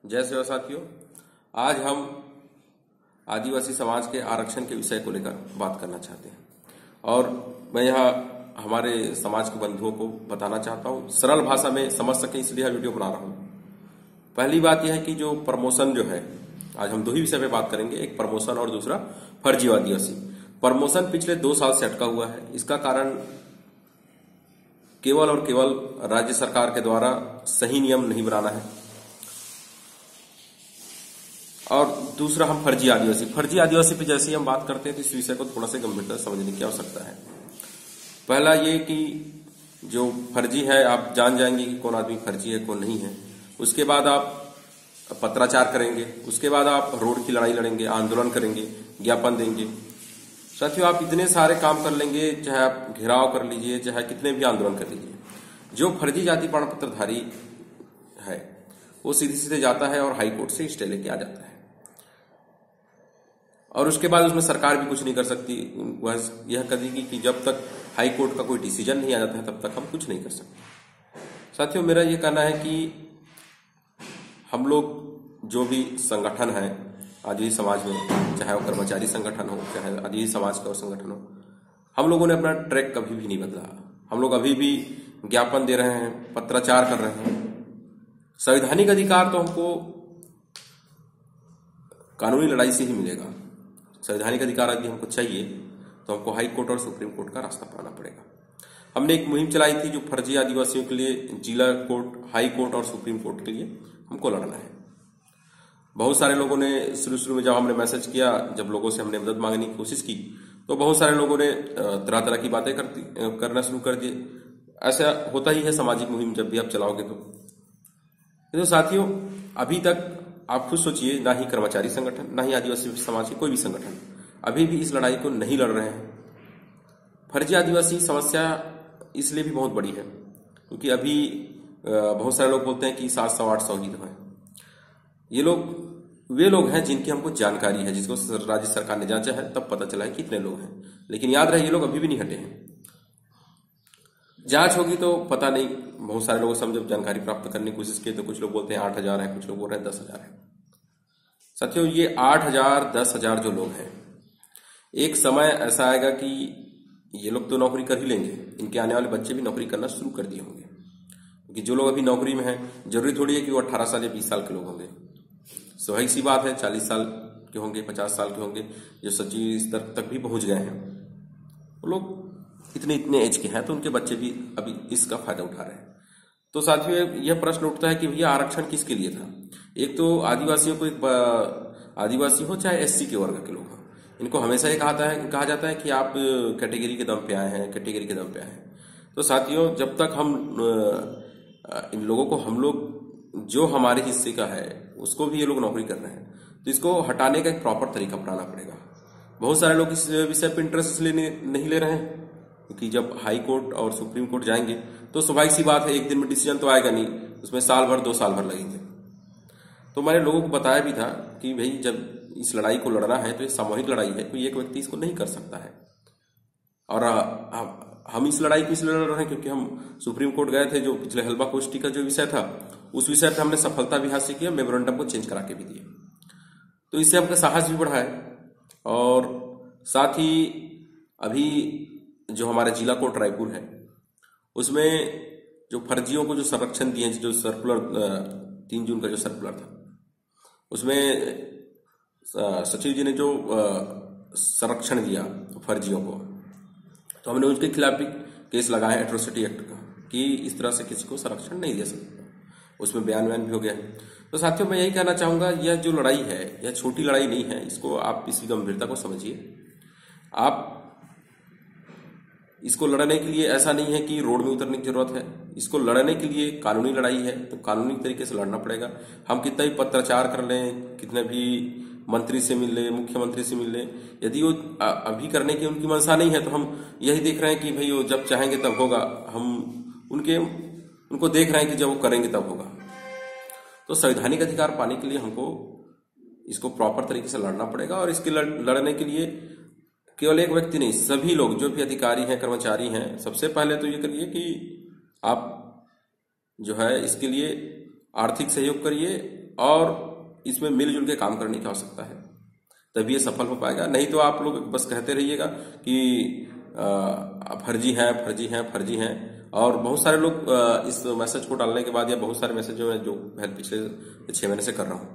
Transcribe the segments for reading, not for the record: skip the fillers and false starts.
जय सेवा साथियों, आज हम आदिवासी समाज के आरक्षण के विषय को लेकर बात करना चाहते हैं और मैं यहाँ हमारे समाज के बंधुओं को बताना चाहता हूँ, सरल भाषा में समझ सके इसलिए यह वीडियो बना रहा हूँ। पहली बात यह है कि जो प्रमोशन जो है, आज हम दो ही विषय पे बात करेंगे, एक प्रमोशन और दूसरा फर्जी आदिवासी। प्रमोशन पिछले 2 साल से अटका हुआ है। इसका कारण केवल और केवल राज्य सरकार के द्वारा सही नियम नहीं बनाना है और दूसरा हम फर्जी आदिवासी पे जैसे ही हम बात करते हैं तो इस विषय को थोड़ा सा गंभीरता समझने की आवश्यकता है। पहला ये कि जो फर्जी है आप जान जाएंगे कि कौन आदमी फर्जी है कौन नहीं है। उसके बाद आप पत्राचार करेंगे, उसके बाद आप रोड की लड़ाई लड़ेंगे, आंदोलन करेंगे, ज्ञापन देंगे। साथियों, आप इतने सारे काम कर लेंगे, चाहे आप घेराव कर लीजिए, चाहे कितने भी आंदोलन कर लीजिए, जो फर्जी जाति प्रमाण पत्रधारी है वो सीधे सीधे जाता है और हाईकोर्ट से स्टे लेके आ जाता है और उसके बाद उसमें सरकार भी कुछ नहीं कर सकती। वह यह कहेगी कि जब तक हाई कोर्ट का कोई डिसीजन नहीं आ जाता है तब तक हम कुछ नहीं कर सकते। साथियों, मेरा यह कहना है कि हम लोग जो भी संगठन है आदिवासी समाज में, चाहे वो कर्मचारी संगठन हो, चाहे आदिवासी समाज का और संगठन हो, हम लोगों ने अपना ट्रैक कभी भी नहीं बदला। हम लोग अभी भी ज्ञापन दे रहे हैं, पत्राचार कर रहे हैं। संवैधानिक अधिकार तो हमको कानूनी लड़ाई से ही मिलेगा। संवैधानिक अधिकार यदि हमको चाहिए तो हमको हाई कोर्ट और सुप्रीम कोर्ट का रास्ता अपनाना पड़ेगा। हमने एक मुहिम चलाई थी जो फर्जी आदिवासियों के लिए जिला कोर्ट, हाई कोर्ट और सुप्रीम कोर्ट के लिए हमको लड़ना है। बहुत सारे लोगों ने शुरू में जब हमने मैसेज किया, जब लोगों से हमने मदद मांगने की कोशिश की तो बहुत सारे लोगों ने तरह तरह की बातें करना शुरू कर दिए। ऐसा होता ही है सामाजिक मुहिम जब भी आप चलाओगे तो साथियों, अभी तक आप खुद सोचिए, ना ही कर्मचारी संगठन, ना ही आदिवासी समाज के कोई भी संगठन अभी भी इस लड़ाई को नहीं लड़ रहे हैं। फर्जी आदिवासी समस्या इसलिए भी बहुत बड़ी है क्योंकि अभी बहुत सारे लोग बोलते हैं कि 700-800 ही तो है। ये लोग वे लोग हैं जिनकी हमको जानकारी है, जिसको राज्य सरकार ने जांचा है, तब पता चला है कितने लोग हैं। लेकिन याद रहे, ये लोग अभी भी नहीं हटे हैं। जांच होगी तो पता नहीं। बहुत सारे लोगों से हम जब जानकारी प्राप्त करने की कोशिश की तो कुछ लोग बोलते हैं 8,000 है, कुछ लोग बोल रहे हैं 10,000 है। साथियों, ये 8,000 10,000 जो लोग हैं, एक समय ऐसा आएगा कि ये लोग तो नौकरी कर ही लेंगे, इनके आने वाले बच्चे भी नौकरी करना शुरू कर दिए होंगे। क्योंकि जो लोग अभी नौकरी में हैं, जरूरी थोड़ी है कि वो 18 साल या 20 साल के लोग होंगे। स्वाभाविक सी बात है, 40 साल के होंगे, 50 साल के होंगे, जो सचिव स्तर तक भी पहुंच गए हैं। वो लोग इतने एज के हैं तो उनके बच्चे भी अभी इसका फायदा उठा रहे हैं। तो साथियों, यह प्रश्न उठता है कि भैया आरक्षण किसके लिए था? एक तो आदिवासियों को, आदिवासी हो चाहे SC के वर्ग के लोग हो, इनको हमेशा ये कहा जाता है कि आप कैटेगरी के दम पे आए हैं, कैटेगरी के दम पे आए हैं। तो साथियों, जब तक हम इन लोगों को, हम लोग जो हमारे हिस्से का है उसको भी ये लोग नौकरी कर रहे हैं, तो इसको हटाने का एक प्रॉपर तरीका अपनाना पड़ेगा। बहुत सारे लोग इस विषय पर इंटरेस्ट इसलिए नहीं ले रहे हैं क्योंकि जब हाई कोर्ट और सुप्रीम कोर्ट जाएंगे तो स्वाभाविक सी बात है, एक दिन में डिसीजन तो आएगा नहीं, उसमें साल भर 2 साल भर लगेंगे। तो मैंने लोगों को बताया भी था कि भाई जब इस लड़ाई को लड़ना है तो ये सामूहिक लड़ाई है, कोई एक व्यक्ति इसको नहीं कर सकता है। और हम इस लड़ाई को इसलिए लड़ रहे हैं क्योंकि हम सुप्रीम कोर्ट गए थे, जो पिछले हलवा कोष्ठी का जो विषय था उस विषय पर हमने सफलता भी हासिल किया, मेमोरेंडम को चेंज करा के भी दिए। तो इससे हमका साहस भी बढ़ा है। और साथ ही अभी जो हमारा जिला कोर्ट रायपुर है उसमें जो फर्जियों को जो संरक्षण दिए, जो सर्कुलर 3 जून का जो सर्कुलर था, उसमें सचिव जी ने जो संरक्षण दिया फर्जियों को, तो हमने उसके खिलाफ भी केस लगाया एट्रोसिटी एक्ट का कि इस तरह से किसी को संरक्षण नहीं दे सकता। उसमें बयान भी हो गया है। तो साथियों, मैं यही कहना चाहूंगा, यह जो लड़ाई है यह छोटी लड़ाई नहीं है, इसको आप इसकी गंभीरता को समझिए। आप इसको लड़ने के लिए ऐसा नहीं है कि रोड में उतरने की जरूरत है, इसको लड़ने के लिए कानूनी लड़ाई है, तो कानूनी तरीके से लड़ना पड़ेगा। हम कितना भी पत्राचार कर लें, कितने भी मंत्री से मिल ले, मुख्यमंत्री से मिल ले, यदि वो अभी करने की उनकी मंशा नहीं है तो हम यही देख रहे हैं कि भाई वो जब चाहेंगे तब होगा। हम उनको देख रहे हैं कि जब वो करेंगे तब होगा। तो संवैधानिक अधिकार पाने के लिए हमको इसको प्रॉपर तरीके से लड़ना पड़ेगा और इसके लड़ने के लिए केवल एक व्यक्ति नहीं, सभी लोग जो भी अधिकारी हैं, कर्मचारी हैं, सबसे पहले तो ये करिए कि आप जो है इसके लिए आर्थिक सहयोग करिए और इसमें मिलजुल के काम करने की आवश्यकता है, तभी ये सफल हो पाएगा। नहीं तो आप लोग बस कहते रहिएगा कि फर्जी है, फर्जी है, फर्जी है। और बहुत सारे लोग इस मैसेज को डालने के बाद, या बहुत सारे मैसेज जो पिछले 6 महीने से कर रहा हूं,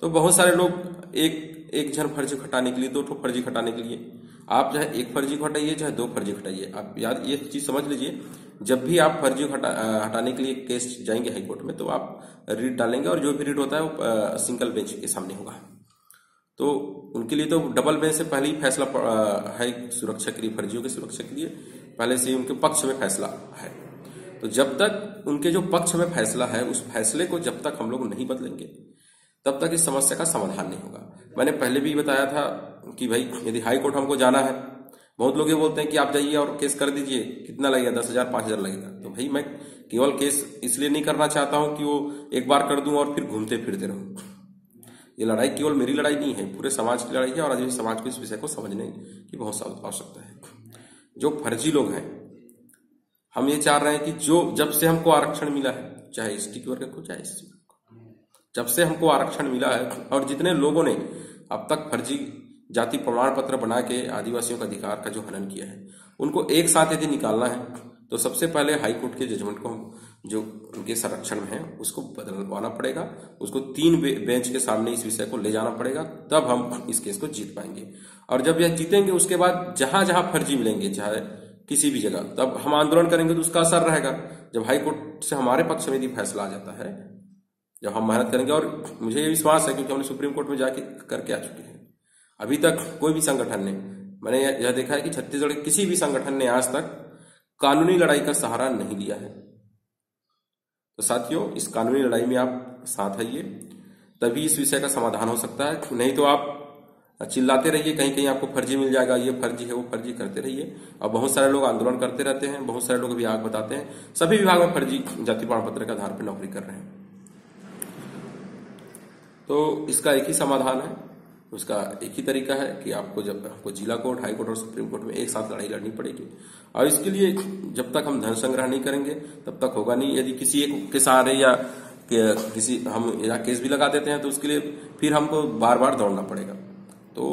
तो बहुत सारे लोग एक जन फर्जी हटाने के लिए, 2 फर्जी हटाने के लिए, आप चाहे 1 फर्जी को हटाइए, चाहे 2 फर्जी हटाइए। आप याद ये चीज समझ लीजिए, जब भी आप फर्जी हटाने के लिए केस जाएंगे हाई कोर्ट में, तो आप रीट डालेंगे, और जो भी रीट होता है वो सिंगल बेंच के सामने होगा। तो उनके लिए तो डबल बेंच से पहले ही फैसला है, सुरक्षा के लिए, फर्जियों की सुरक्षा के लिए पहले से ही उनके पक्ष में फैसला है। तो जब तक उनके जो पक्ष में फैसला है, उस फैसले को जब तक हम लोग नहीं बदलेंगे, तब तक इस समस्या का समाधान नहीं होगा। मैंने पहले भी बताया था कि भाई यदि हाई कोर्ट हमको जाना है, बहुत लोग ये बोलते हैं कि आप जाइए और केस कर दीजिए, कितना लगेगा, 10,000 5,000 लगेगा। तो भाई मैं केवल केस इसलिए नहीं करना चाहता हूं कि वो एक बार कर दूं और फिर घूमते फिरते रहूं। ये लड़ाई केवल मेरी लड़ाई नहीं है, पूरे समाज की लड़ाई है, और आदिवासी समाज को इस विषय को समझने की बहुत आवश्यकता है। जो फर्जी लोग हैं, हम ये चाह रहे हैं कि जब से हमको आरक्षण मिला है, चाहे एसटी वर्ग को, चाहे एससी वर्ग को, जब से हमको आरक्षण मिला है, और जितने लोगों ने अब तक फर्जी जाति प्रमाण पत्र बना के आदिवासियों का अधिकार का जो हनन किया है, उनको एक साथ यदि निकालना है, तो सबसे पहले हाई कोर्ट के जजमेंट को जो उनके संरक्षण में है उसको बदलवाना पड़ेगा, उसको 3 बेंच के सामने इस विषय को ले जाना पड़ेगा, तब हम इस केस को जीत पाएंगे। और जब यह जीतेंगे, उसके बाद जहां जहां फर्जी मिलेंगे, चाहे किसी भी जगह, तब हम आंदोलन करेंगे, तो उसका असर रहेगा। जब हाई कोर्ट से हमारे पक्ष में यदि फैसला आ जाता है, जब हम मेहनत करेंगे, और मुझे ये विश्वास है क्योंकि हमने सुप्रीम कोर्ट में जाके करके आ चुके हैं, अभी तक कोई भी संगठन ने, मैंने यह देखा है कि छत्तीसगढ़ के किसी भी संगठन ने आज तक कानूनी लड़ाई का सहारा नहीं लिया है। तो साथियों, इस कानूनी लड़ाई में आप साथ आइए, तभी इस विषय का समाधान हो सकता है। नहीं तो आप चिल्लाते रहिए, कहीं कहीं आपको फर्जी मिल जाएगा, ये फर्जी है, वो फर्जी, करते रहिए। और बहुत सारे लोग आंदोलन करते रहते हैं, बहुत सारे लोग भी आग बताते हैं, सभी विभाग में फर्जी जाति प्रमाण पत्र के आधार पर नौकरी कर रहे हैं। तो इसका एक ही समाधान है, उसका एक ही तरीका है कि आपको जिला कोर्ट, हाई कोर्ट और सुप्रीम कोर्ट में एक साथ लड़ाई लड़नी पड़ेगी। और इसके लिए जब तक हम धन संग्रह नहीं करेंगे, तब तक होगा नहीं। यदि किसी एक के सहारे या किसी हम या केस भी लगा देते हैं, तो उसके लिए फिर हमको बार बार दौड़ना पड़ेगा। तो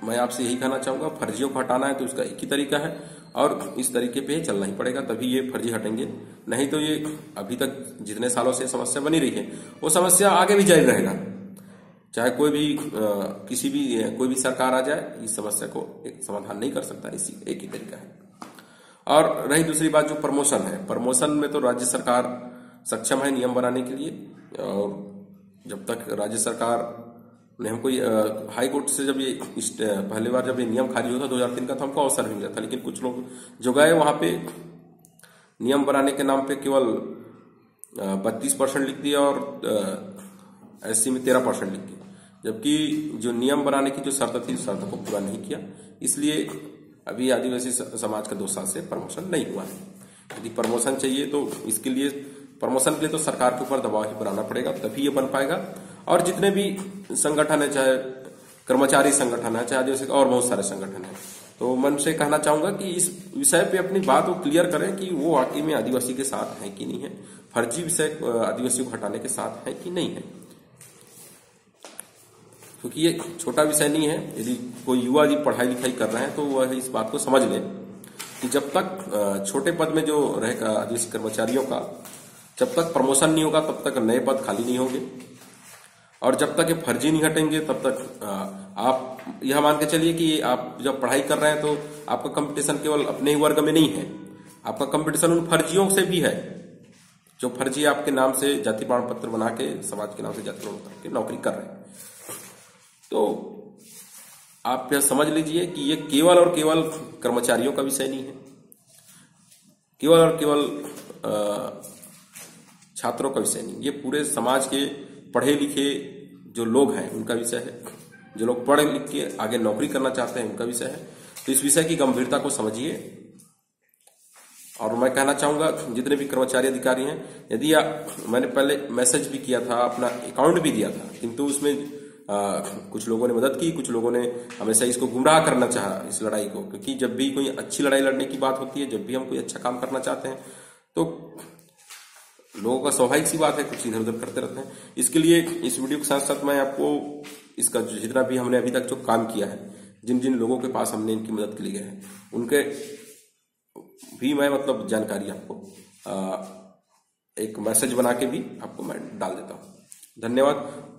मैं आपसे यही कहना चाहूंगा, फर्जियों को हटाना है तो उसका एक ही तरीका है, और इस तरीके पे चलना ही पड़ेगा, तभी ये फर्जी हटेंगे। नहीं तो ये अभी तक जितने सालों से समस्या बनी रही है, वो समस्या आगे भी जारी रहेगा। चाहे कोई भी सरकार आ जाए, इस समस्या को एक समाधान नहीं कर सकता, इसी एक ही तरीका है। और रही दूसरी बात, जो प्रमोशन है, प्रमोशन में तो राज्य सरकार सक्षम है नियम बनाने के लिए। और जब तक राज्य सरकार ने हमको हाई कोर्ट से जब ये पहली बार जब ये नियम खारिज हुआ था 2003 का, तो हमको अवसर भी मिला था। लेकिन कुछ लोग जो गए वहां पे नियम बनाने के नाम पे केवल 32% लिख दिया, और एससी में 13% लिख दिया, जबकि जो नियम बनाने की जो शर्त थी, उस शर्त को पूरा नहीं किया। इसलिए अभी आदिवासी समाज का 2 साल से प्रमोशन नहीं हुआ है। यदि प्रमोशन चाहिए तो इसके लिए, प्रमोशन के लिए तो सरकार के ऊपर दबाव ही बनाना पड़ेगा, तभी ये बन पाएगा। और जितने भी संगठन है, चाहे कर्मचारी संगठन है, चाहे आदिवासी और बहुत सारे संगठन है, तो मैं उनसे कहना चाहूंगा कि इस विषय पे अपनी बात को क्लियर करें कि वो वाकई में आदिवासी के साथ है कि नहीं है, फर्जी विषय आदिवासी को हटाने के साथ है कि नहीं है। क्योंकि ये छोटा विषय नहीं है। यदि कोई युवा यदि पढ़ाई लिखाई कर रहे हैं, तो वह इस बात को समझ लें कि जब तक छोटे पद में जो रहेगा आदिवासी कर्मचारियों का, जब तक प्रमोशन नहीं होगा, तब तक नए पद खाली नहीं होंगे। और जब तक ये फर्जी नहीं हटेंगे, तब तक आप यह मान के चलिए कि आप जब पढ़ाई कर रहे हैं, तो आपका कंपटीशन केवल अपने ही वर्ग में नहीं है, आपका कंपटीशन उन फर्जियों से भी है, जो फर्जी आपके नाम से जाति प्रमाण पत्र बना के, समाज के नाम से जाति प्रमाण पत्र की नौकरी कर रहे हैं। तो आप यह समझ लीजिए कि ये केवल और केवल कर्मचारियों का विषय नहीं है, केवल और केवल छात्रों का विषय नहीं, ये पूरे समाज के पढ़े लिखे जो लोग हैं उनका विषय है, जो लोग पढ़े लिख के आगे नौकरी करना चाहते हैं उनका विषय है। तो इस विषय की गंभीरता को समझिए। और मैं कहना चाहूंगा जितने भी कर्मचारी अधिकारी हैं, यदि मैंने पहले मैसेज भी किया था, अपना अकाउंट भी दिया था, किंतु उसमें कुछ लोगों ने मदद की, कुछ लोगों ने हमेशा इसको गुमराह करना चाहा, इस लड़ाई को। क्योंकि जब भी कोई अच्छी लड़ाई लड़ने की बात होती है, जब भी हम कोई अच्छा काम करना चाहते हैं, तो लोगों का स्वाभाविक सी बात है, कुछ इधर उधर करते रहते हैं। इसके लिए इस वीडियो के साथ साथ मैं आपको इसका जितना भी हमने अभी तक जो काम किया है, जिन जिन लोगों के पास हमने इनकी मदद के लिए गए हैं, उनके भी मैं मतलब जानकारी आपको एक मैसेज बना के भी आपको मैं डाल देता हूँ। धन्यवाद।